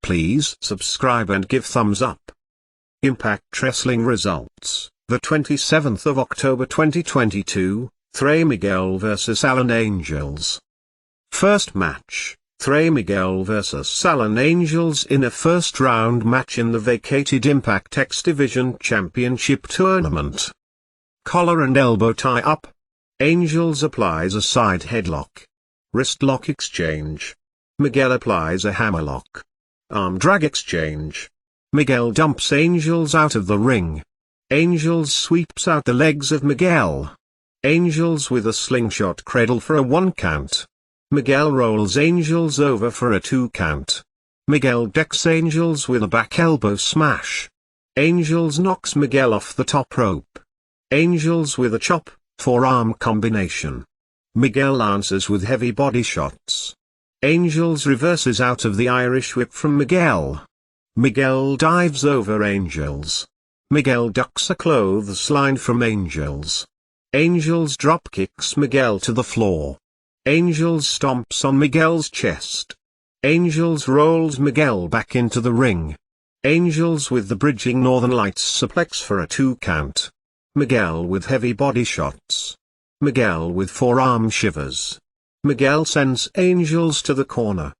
Please subscribe and give thumbs up. Impact Wrestling results. The 27th of October 2022, Trey Miguel vs Alan Angels. First match, Trey Miguel vs Alan Angels in a first-round match in the vacated Impact X Division Championship Tournament. Collar and elbow tie-up. Angels applies a side headlock. Wrist lock exchange. Miguel applies a hammerlock. Arm drag exchange. Miguel dumps Angels out of the ring. Angels sweeps out the legs of Miguel. Angels with a slingshot cradle for a 1 count. Miguel rolls Angels over for a 2 count. Miguel decks Angels with a back elbow smash. Angels knocks Miguel off the top rope. Angels with a chop, forearm combination. Miguel answers with heavy body shots. Angels reverses out of the Irish whip from Miguel. Miguel dives over Angels. Miguel ducks a clothesline from Angels. Angels drop kicks Miguel to the floor. Angels stomps on Miguel's chest. Angels rolls Miguel back into the ring. Angels with the bridging Northern Lights suplex for a 2 count. Miguel with heavy body shots. Miguel with forearm shivers. Miguel sends Angels to the corner.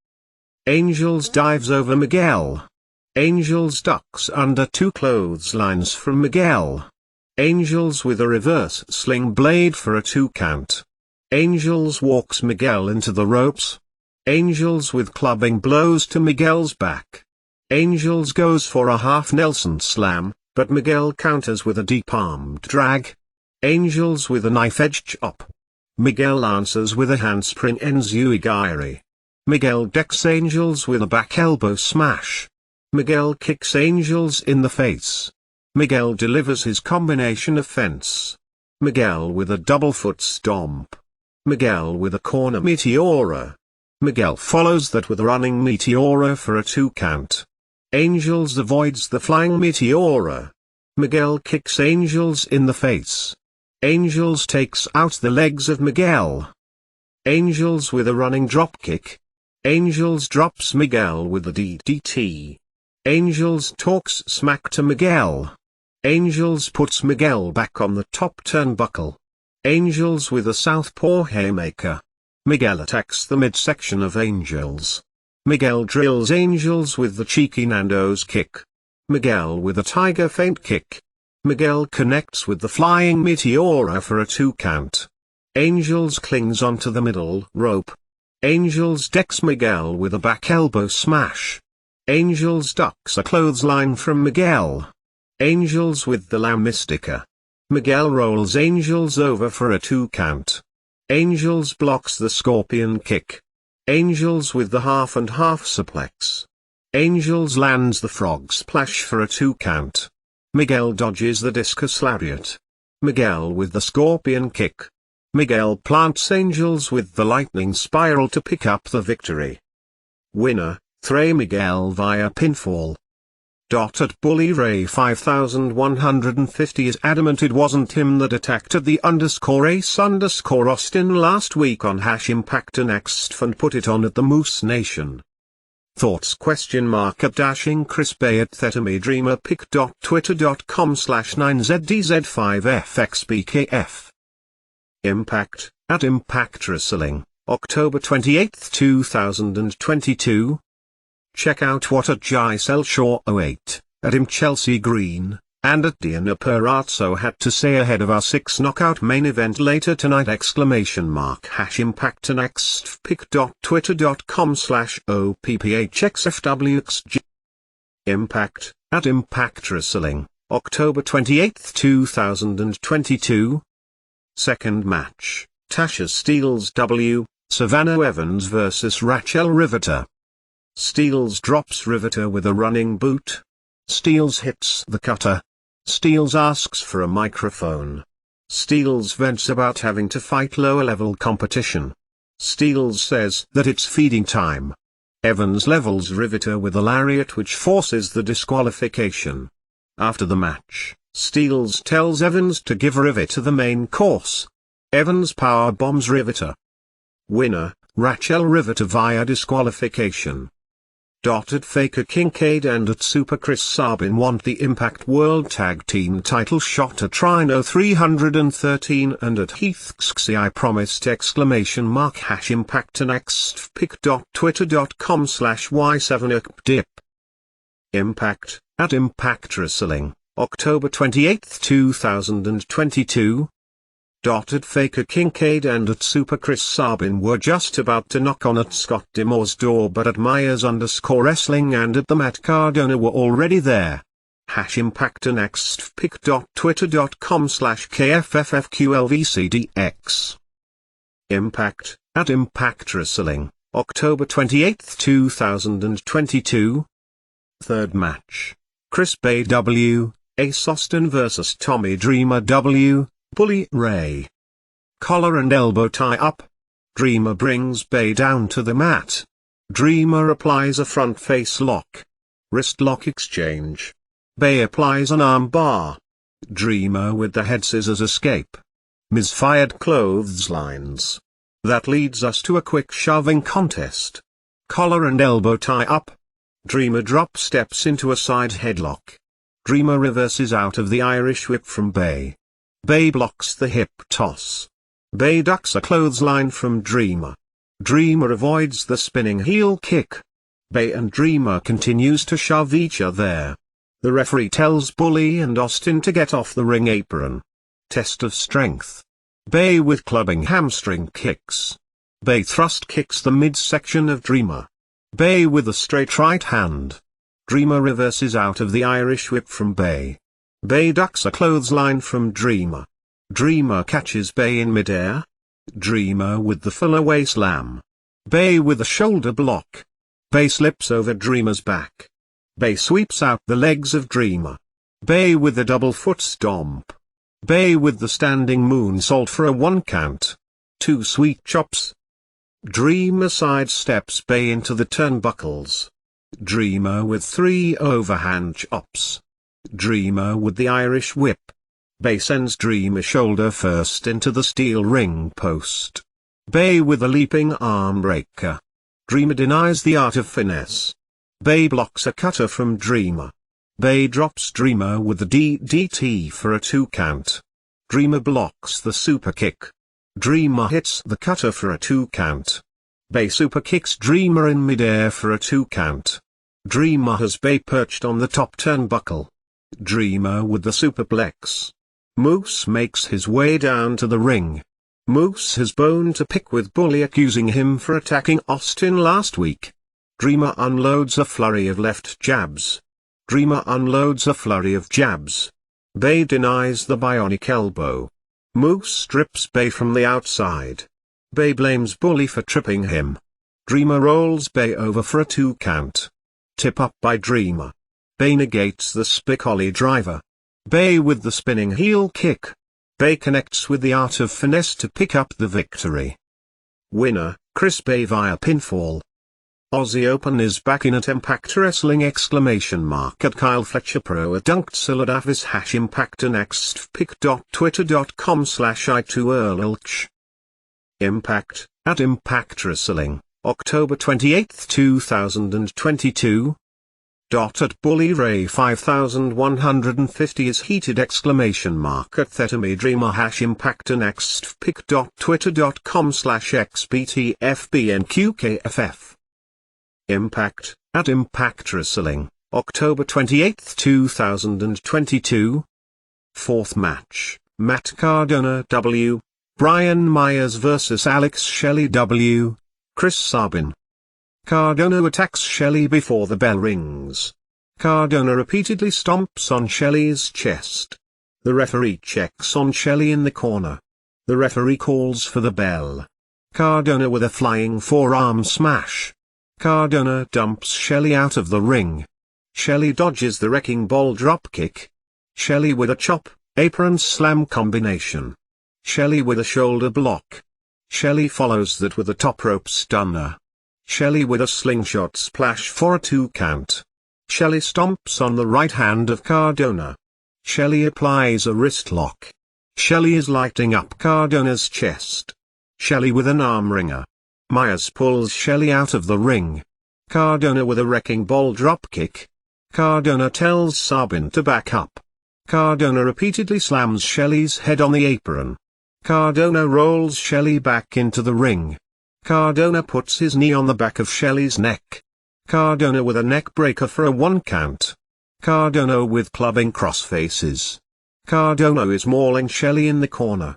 Angels dives over Miguel. Angels ducks under 2 clotheslines from Miguel. Angels with a reverse sling blade for a 2 count. Angels walks Miguel into the ropes. Angels with clubbing blows to Miguel's back. Angels goes for a half Nelson slam, but Miguel counters with a deep-armed drag. Angels with a knife-edge chop. Miguel answers with a handspring enzui-giri. Miguel decks Angels with a back elbow smash. Miguel kicks Angels in the face. Miguel delivers his combination of fence. Miguel with a double foot stomp. Miguel with a corner meteora. Miguel follows that with a running meteora for a 2 count. Angels avoids the flying meteora. Miguel kicks Angels in the face. Angels takes out the legs of Miguel. Angels with a running dropkick. Angels drops Miguel with the DDT. Angels talks smack to Miguel. Angels puts Miguel back on the top turnbuckle. Angels with a southpaw haymaker. Miguel attacks the midsection of Angels. Miguel drills Angels with the cheeky Nando's kick. Miguel with a tiger feint kick. Miguel connects with the flying meteora for a 2 count. Angels clings onto the middle rope. Angels decks Miguel with a back elbow smash. Angels ducks a clothesline from Miguel. Angels with the La Mystica. Miguel rolls Angels over for a 2 count. Angels blocks the scorpion kick. Angels with the half and half suplex. Angels lands the frog splash for a 2 count. Miguel dodges the discus lariat. Miguel with the scorpion kick. Miguel plants Angels with the lightning spiral to pick up the victory. Winner, Trey Miguel via pinfall. At Bully Ray 5150 is adamant it wasn't him that attacked at the _Ace_Austin last week on #Impact Next and put it on at the Moose Nation. Thoughts ? At Dashing Chris Bay at thetamidreamer.twitter.com/9ZDZ5FXBKF. Impact, at Impact Wrestling, October 28, 2022. Check out what at Giselle Shaw 08, at Chelsea Green, and at Diana Perazzo had to say ahead of our 6 knockout main event later tonight! #ImpactNext.twitter.com/OPPHXFWXG. Impact, at Impact Wrestling, October 28, 2022. Second match, Tasha Steelz W, Savannah Evans vs Rachel Riveter. Steelz drops Riveter with a running boot. Steelz hits the cutter. Steelz asks for a microphone. Steelz vents about having to fight lower-level competition. Steelz says that it's feeding time. Evans levels Riveter with a lariat which forces the disqualification. After the match, Steelz tells Evans to give Riveter the main course. Evans power bombs Riveter. Winner, Rachel Riveter via disqualification. At Faker Kincaid and at Super Chris Sabin want the Impact World Tag Team title shot at Rhino 313 and at Heath XXI I promised ! #Impact next pic.twitter.com/y7updip. Impact, at Impact Wrestling, October 28, 2022. At Faker Kincaid and at Super Chris Sabin were just about to knock on at Scott D'Amore's door, but at Myers_Wrestling and at the Matt Cardona were already there. #Impact next pic.twitter.com/KFFFQLVCDX. Impact, at Impact Wrestling, October 28, 2022. Third match. Chris Bay W, Ace Austin vs Tommy Dreamer W, Bully Ray. Collar and elbow tie up. Dreamer brings Bay down to the mat. Dreamer applies a front face lock. Wrist lock exchange. Bay applies an arm bar. Dreamer with the head scissors escape. Misfired clotheslines. That leads us to a quick shoving contest. Collar and elbow tie up. Dreamer drop steps into a side headlock. Dreamer reverses out of the Irish whip from Bay. Bay blocks the hip toss. Bay ducks a clothesline from Dreamer. Dreamer avoids the spinning heel kick. Bay and Dreamer continues to shove each other. The referee tells Bully and Austin to get off the ring apron. Test of strength. Bay with clubbing hamstring kicks. Bay thrust kicks the midsection of Dreamer. Bay with a straight right hand. Dreamer reverses out of the Irish whip from Bay. Bay ducks a clothesline from Dreamer. Dreamer catches Bay in midair. Dreamer with the full away slam. Bay with a shoulder block. Bay slips over Dreamer's back. Bay sweeps out the legs of Dreamer. Bay with a double foot stomp. Bay with the standing moonsault for a 1 count. 2 sweet chops. Dreamer sidesteps Bay into the turnbuckles. Dreamer with 3 overhand chops. Dreamer with the Irish whip. Bay sends Dreamer shoulder first into the steel ring post. Bay with a leaping arm breaker. Dreamer denies the art of finesse. Bay blocks a cutter from Dreamer. Bay drops Dreamer with the DDT for a 2 count. Dreamer blocks the super kick. Dreamer hits the cutter for a 2 count. Bay super kicks Dreamer in midair for a 2 count. Dreamer has Bay perched on the top turnbuckle. Dreamer with the superplex. Moose makes his way down to the ring. Moose has bone to pick with Bully, accusing him for attacking Austin last week. Dreamer unloads a flurry of left jabs. Dreamer unloads a flurry of jabs. Bay denies the bionic elbow. Moose strips Bay from the outside. Bay blames Bully for tripping him. Dreamer rolls Bay over for a 2 count. Tip up by Dreamer. Bay negates the Spicoli driver. Bay with the spinning heel kick. Bay connects with the art of finesse to pick up the victory. Winner, Chris Bay via pinfall. Aussie Open is back in at Impact Wrestling ! At Kyle Fletcher Pro at Dunktsiladafis #Impact next pic.twitter.com/I2Earlilch. Impact, at Impact Wrestling, October 28, 2022. At Bully Ray 5150 is heated ! At Thetomy Dreamer #Impact next pic.twitter.com/XBTFBNQKFF. Impact, at Impact Wrestling, October 28, 2022. Fourth match, Matt Cardona W, Brian Myers vs Alex Shelley W, Chris Sabin. Cardona attacks Shelley before the bell rings. Cardona repeatedly stomps on Shelley's chest. The referee checks on Shelley in the corner. The referee calls for the bell. Cardona with a flying forearm smash. Cardona dumps Shelley out of the ring. Shelley dodges the wrecking ball dropkick. Shelley with a chop, apron slam combination. Shelley with a shoulder block. Shelley follows that with a top rope stunner. Shelley with a slingshot splash for a 2 count. Shelley stomps on the right hand of Cardona. Shelley applies a wrist lock. Shelley is lighting up Cardona's chest. Shelley with an arm wringer. Myers pulls Shelley out of the ring. Cardona with a wrecking ball dropkick. Cardona tells Sabin to back up. Cardona repeatedly slams Shelley's head on the apron. Cardona rolls Shelley back into the ring. Cardona puts his knee on the back of Shelley's neck. Cardona with a neck breaker for a 1 count. Cardona with clubbing crossfaces. Cardona is mauling Shelley in the corner.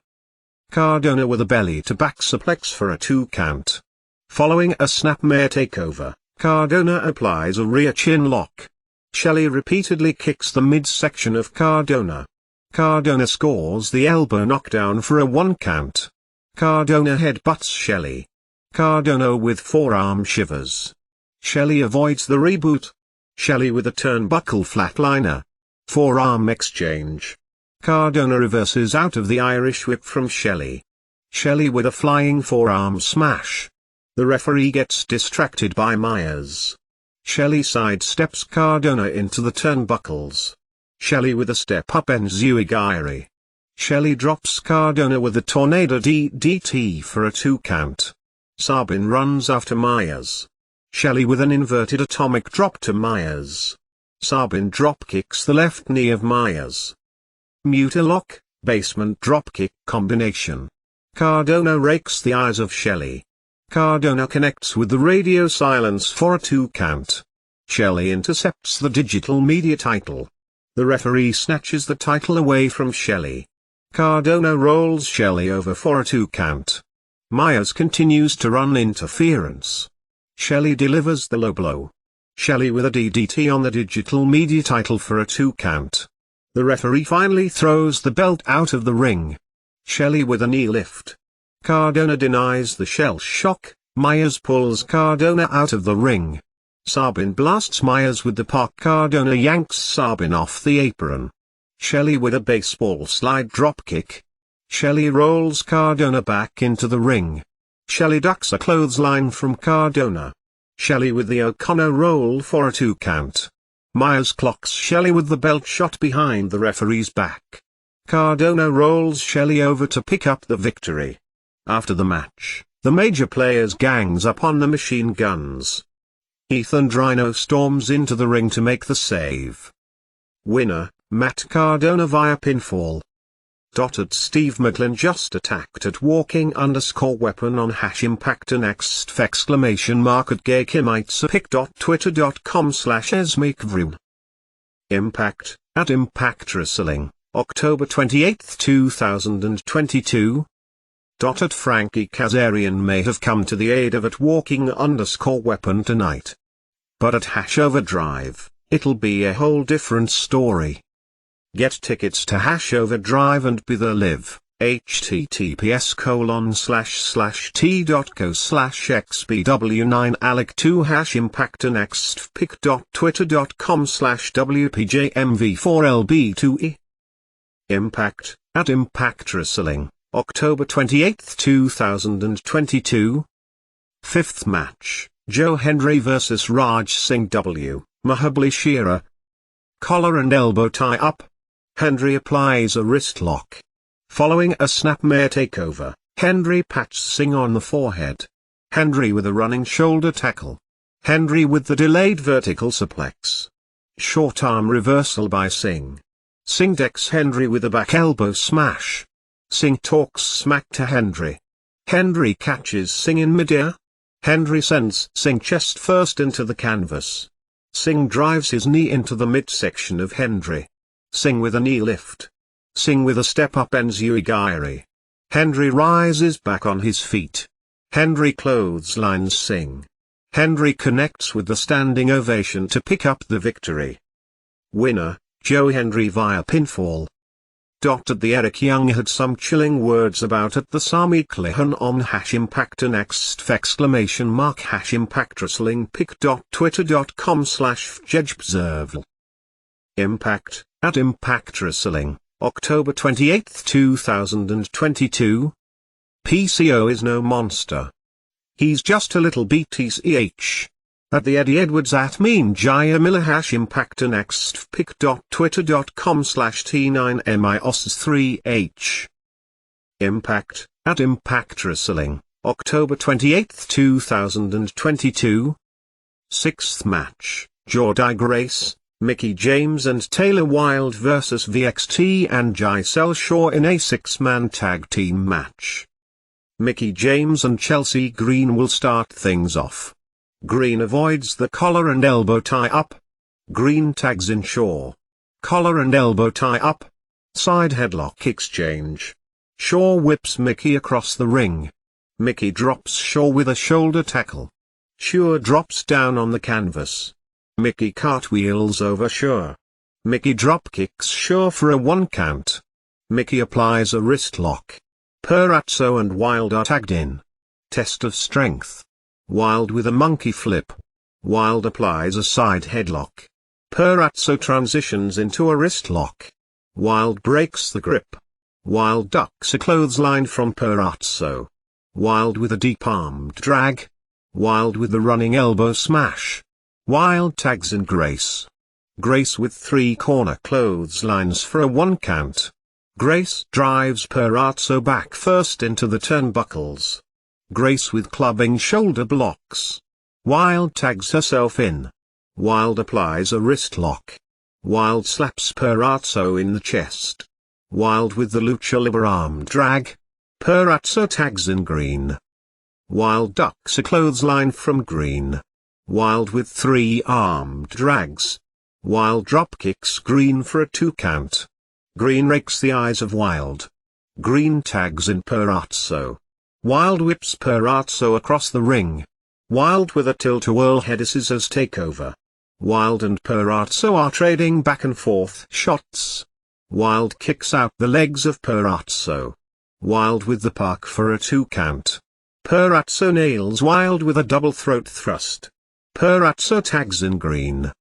Cardona with a belly to back suplex for a 2 count. Following a snapmare takeover, Cardona applies a rear chin lock. Shelley repeatedly kicks the midsection of Cardona. Cardona scores the elbow knockdown for a 1 count. Cardona headbutts Shelley. Cardona with forearm shivers. Shelley avoids the reboot. Shelley with a turnbuckle flatliner. Forearm exchange. Cardona reverses out of the Irish whip from Shelley. Shelley with a flying forearm smash. The referee gets distracted by Myers. Shelley sidesteps Cardona into the turnbuckles. Shelley with a step-up enziguri. Shelley drops Cardona with a tornado DDT for a 2 count. Sabin runs after Myers. Shelley with an inverted atomic drop to Myers. Sabin dropkicks the left knee of Myers. Mutilock, basement dropkick combination. Cardona rakes the eyes of Shelley. Cardona connects with the radio silence for a 2 count. Shelley intercepts the digital media title. The referee snatches the title away from Shelley. Cardona rolls Shelley over for a 2 count. Myers continues to run interference. Shelley delivers the low blow. Shelley with a DDT on the digital media title for a 2 count. The referee finally throws the belt out of the ring. Shelley with a knee lift. Cardona denies the shell shock. Myers pulls Cardona out of the ring. Sabin blasts Myers with the park. Cardona yanks Sabin off the apron. Shelley with a baseball slide dropkick. Shelley rolls Cardona back into the ring. Shelley ducks a clothesline from Cardona. Shelley with the O'Connor roll for a 2 count. Myers clocks Shelley with the belt shot behind the referee's back. Cardona rolls Shelley over to pick up the victory. After the match, the major players gangs up on the machine guns. Heath and Rhino storms into the ring to make the save. Winner, Matt Cardona via pinfall. Steve Macklin just attacked at walking_weapon on #impact next !! At gaykimitsapic.twitter.com/esmakvrew. Impact, at Impact Wrestling, October 28, 2022. At Frankie Kazarian may have come to the aid of at walking_weapon tonight. But at #overdrive, it'll be a whole different story. Get tickets to #overdrive and be there live. https://t.co/xbw9alec2 #impactnextpic.twitter.com/wpjmv4lb2e. Impact, at Impact Wrestling, October 28, 2022. Fifth match, Joe Hendry vs Raj Singh W, Mahabali Shira. Collar and elbow tie-up. Hendry applies a wrist lock. Following a snapmare takeover, Hendry pats Singh on the forehead. Hendry with a running shoulder tackle. Hendry with the delayed vertical suplex. Short arm reversal by Singh. Singh decks Hendry with a back elbow smash. Singh talks smack to Hendry. Hendry catches Singh in midair. Hendry sends Singh chest first into the canvas. Singh drives his knee into the midsection of Hendry. Singh with a knee lift. Singh with a step-up enziguri. Hendry rises back on his feet. Hendry clotheslines Singh. Hendry connects with the standing ovation to pick up the victory. Winner, Joe Hendry via pinfall. At the Eric Young had some chilling words about at the Sami Klihan on #impact next ! #impact wrestling pic.twitter.com/fjebzervl. Impact, at Impact Wrestling, October 28, 2022. PCO is no monster. He's just a little BTCH. At the Eddie Edwards at Mean Jaya Miller #impact next pic.twitter.com/T9MIOS3H. Impact, at Impact Wrestling, October 28, 2022. Sixth match, Jordi Grace, Mickie James and Taylor Wilde vs VXT and Giselle Shaw in a six-man tag team match. Mickie James and Chelsea Green will start things off. Green avoids the collar and elbow tie-up. Green tags in Shaw. Collar and elbow tie-up. Side headlock exchange. Shaw whips Mickie across the ring. Mickie drops Shaw with a shoulder tackle. Shaw drops down on the canvas. Mickie cartwheels over Shaw. Mickie dropkicks Shaw for a 1 count. Mickie applies a wrist lock. Perazzo and Wilde are tagged in. Test of strength. Wilde with a monkey flip. Wilde applies a side headlock. Perazzo transitions into a wrist lock. Wilde breaks the grip. Wilde ducks a clothesline from Perazzo. Wilde with a deep armed drag. Wilde with the running elbow smash. Wilde tags in Grace. Grace with 3 corner clotheslines for a 1 count. Grace drives Perazzo back first into the turnbuckles. Grace with clubbing shoulder blocks. Wilde tags herself in. Wilde applies a wrist lock. Wilde slaps Perazzo in the chest. Wilde with the lucha libre arm drag. Perazzo tags in Green. Wilde ducks a clothesline from Green. Wilde with 3 armed drags. Wilde dropkicks Green for a 2 count. Green rakes the eyes of Wilde. Green tags in Perazzo. Wilde whips Perazzo across the ring. Wilde with a tilt-a-whirl head scissors takeover. Wilde and Perazzo are trading back and forth shots. Wilde kicks out the legs of Perazzo. Wilde with the park for a 2 count. Perazzo nails Wilde with a double throat thrust. Perazzo tags in Green.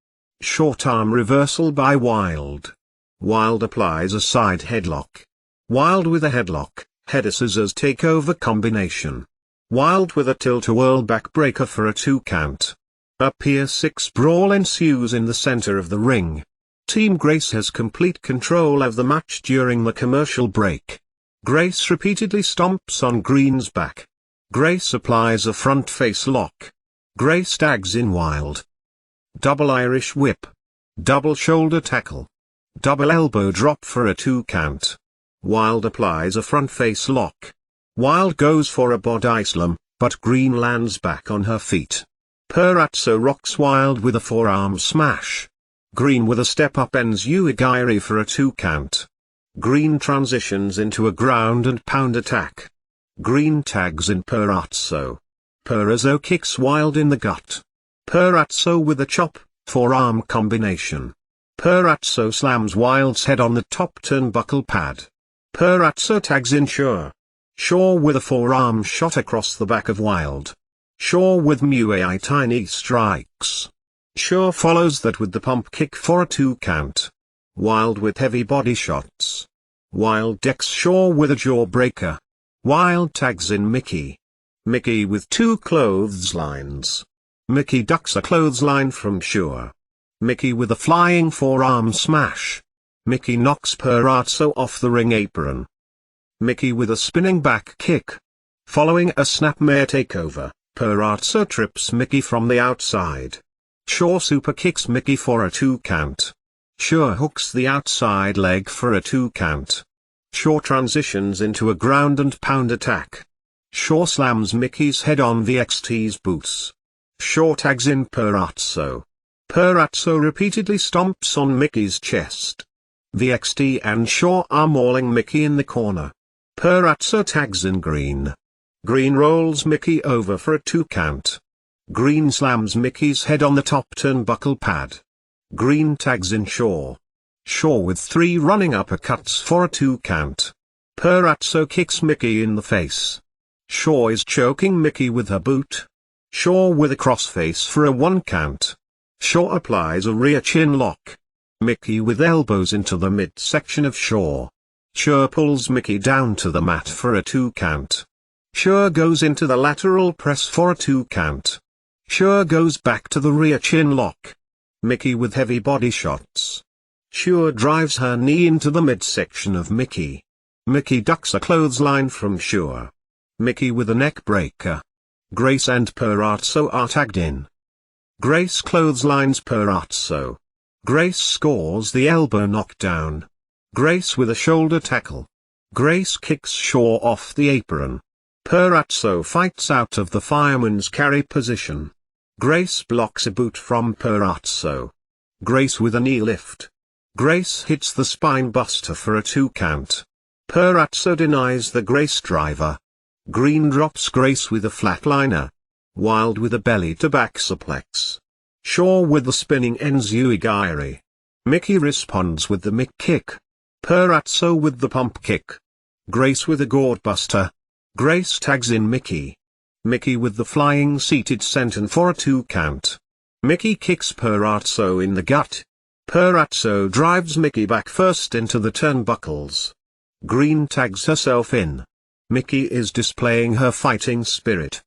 Short arm reversal by Wilde. Wilde applies a side headlock. Wilde with a headlock, head scissors takeover combination. Wilde with a tilt-a-whirl backbreaker for a 2 count. A Pier 6 brawl ensues in the center of the ring. Team Grace has complete control of the match during the commercial break. Grace repeatedly stomps on Green's back. Grace applies a front face lock. Grace tags in Wilde. Double Irish whip. Double shoulder tackle. Double elbow drop for a 2 count. Wilde applies a front face lock. Wilde goes for a body slam, but Green lands back on her feet. Perazzo rocks Wilde with a forearm smash. Green with a step-up ends Uegiri for a 2 count. Green transitions into a ground and pound attack. Green tags in Perazzo. Perazzo kicks Wilde in the gut. Perazzo with a chop, forearm combination. Perazzo slams Wilde's head on the top turnbuckle pad. Perazzo tags in Shaw. Shaw with a forearm shot across the back of Wilde. Shaw with Muay Thai knee strikes. Shaw follows that with the pump kick for a 2 count. Wilde with heavy body shots. Wilde decks Shaw with a jawbreaker. Wilde tags in Mickie. Mickie with 2 clotheslines. Mickie ducks a clothesline from Shaw. Mickie with a flying forearm smash. Mickie knocks Perazzo off the ring apron. Mickie with a spinning back kick. Following a snapmare takeover, Perazzo trips Mickie from the outside. Shaw super kicks Mickie for a 2 count. Shaw hooks the outside leg for a 2 count. Shaw transitions into a ground and pound attack. Shaw slams Mickey's head on VXT's boots. Shaw tags in Perazzo. Perazzo repeatedly stomps on Mickey's chest. VXT and Shaw are mauling Mickie in the corner. Perazzo tags in Green. Green rolls Mickie over for a 2 count. Green slams Mickey's head on the top turnbuckle pad. Green tags in Shaw. Shaw with 3 running uppercuts for a 2 count. Perazzo kicks Mickie in the face. Shaw is choking Mickie with her boot. Shaw with a crossface for a 1 count. Shaw applies a rear chin lock. Mickie with elbows into the midsection of Shaw. Shaw pulls Mickie down to the mat for a 2 count. Shaw goes into the lateral press for a 2 count. Shaw goes back to the rear chin lock. Mickie with heavy body shots. Shaw drives her knee into the midsection of Mickie. Mickie ducks a clothesline from Shaw. Mickie with a neck breaker. Grace and Perazzo are tagged in. Grace clotheslines Perazzo. Grace scores the elbow knockdown. Grace with a shoulder tackle. Grace kicks Shaw off the apron. Perazzo fights out of the fireman's carry position. Grace blocks a boot from Perazzo. Grace with a knee lift. Grace hits the spine buster for a 2 count. Perazzo denies the Grace driver. Green drops Grace with a flatliner. Wild with a belly to back suplex. Shaw with the spinning enziguri. Mickey responds with the Mick kick. Perazzo with the pump kick. Grace with a gourd buster. Grace tags in Mickey. Mickey with the flying seated senton for a 2 count. Mickey kicks Perazzo in the gut. Perazzo drives Mickey back first into the turnbuckles. Green tags herself in. Mickey is displaying her fighting spirit.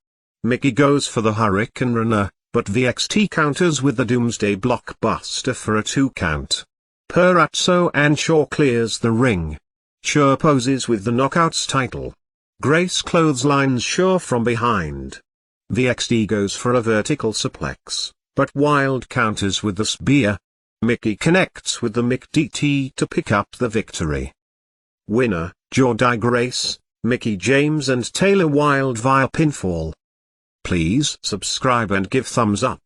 Mickey goes for the Hurricane Runner, but VXT counters with the Doomsday Blockbuster for a 2 count. Perazzo and Shaw clears the ring. Shaw poses with the Knockouts title. Grace clotheslines Shaw from behind. VXT goes for a vertical suplex, but Wild counters with the spear. Mickey connects with the Mick DT to pick up the victory. Winner, Jordi Grace, Mickey James and Taylor Wilde via pinfall. Please subscribe and give thumbs up.